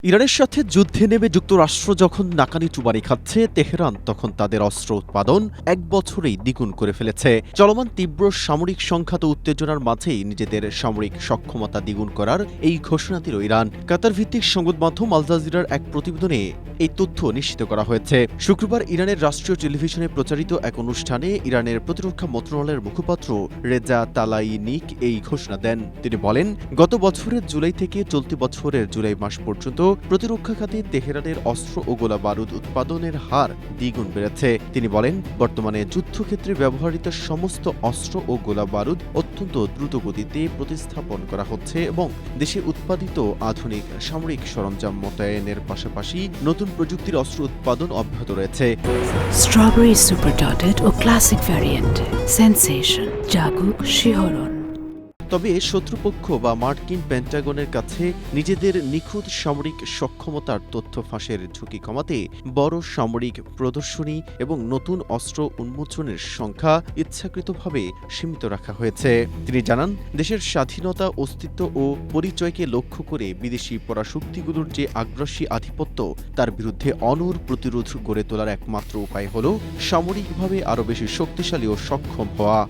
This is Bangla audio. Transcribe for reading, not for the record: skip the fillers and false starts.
ইরানের সাথে যুদ্ধে নেমে যুক্তরাষ্ট্র যখন নাকানি চুবানি খাচ্ছে, তেহরান তখন তাদের অস্ত্র উৎপাদন এক বছরেই দ্বিগুণ করে ফেলেছে। চলমান তীব্র সামরিক সংঘাত উত্তেজনার মাঝেই নিজেদের সামরিক সক্ষমতা দ্বিগুণ করার এই ঘোষণা দিল ইরান। কাতার ভিত্তিক সংবাদ মাধ্যম আল জাজিরার এক প্রতিবেদনে এই তথ্য নিশ্চিত করা হয়েছে। শুক্রবার ইরানের রাষ্ট্রীয় টেলিভিশনে প্রচারিত এক অনুষ্ঠানে ইরানের প্রতিরক্ষা মন্ত্রণালয়ের মুখপাত্র রেজা তালাইনিক এই ঘোষণা দেন। তিনি বলেন, গত বছরের জুলাই থেকে চলতি বছরের জুলাই মাস পর্যন্ত প্রতিরক্ষা খাতে তেহরানের অস্ত্র ও গোলা বারুদ উৎপাদনের হার দ্বিগুণ বেড়েছে। তিনি বলেন, বর্তমানে যুদ্ধক্ষেত্রে ব্যবহৃত সমস্ত অস্ত্র ও গোলা বারুদ অত্যন্ত দ্রুত গতিতে প্রতিস্থাপন করা হচ্ছে এবং দেশে উৎপাদিত আধুনিক সামরিক সরঞ্জাম মোতায়েনের পাশাপাশি নতুন প্রযুক্তির অস্ত্র উৎপাদন অব্যাহত রয়েছে। স্ট্রবেরি সুপার ডটেড ও ক্লাসিক ভ্যারিয়েন্টে সেন্সেশন জাগুক শিহরণ। তবে শত্রুপক্ষ বা মার্কিন পেন্টাগনের কাছে নিজেদের নিখুঁত সামরিক সক্ষমতার তথ্য ফাঁসের ঝুঁকি কমাতে বড় সামরিক প্রদর্শনী এবং নতুন অস্ত্র উন্মোচনের সংখ্যা ইচ্ছাকৃতভাবে সীমিত রাখা হয়েছে। তিনি জানান, দেশের স্বাধীনতা, অস্তিত্ব ও পরিচয়কে লক্ষ্য করে বিদেশি পরাশক্তিগুলোর যে আগ্রাসী আধিপত্য, তার বিরুদ্ধে অনড় প্রতিরোধ গড়ে তোলার একমাত্র উপায় হল সামরিকভাবে আরও বেশি শক্তিশালী ও সক্ষম হওয়া।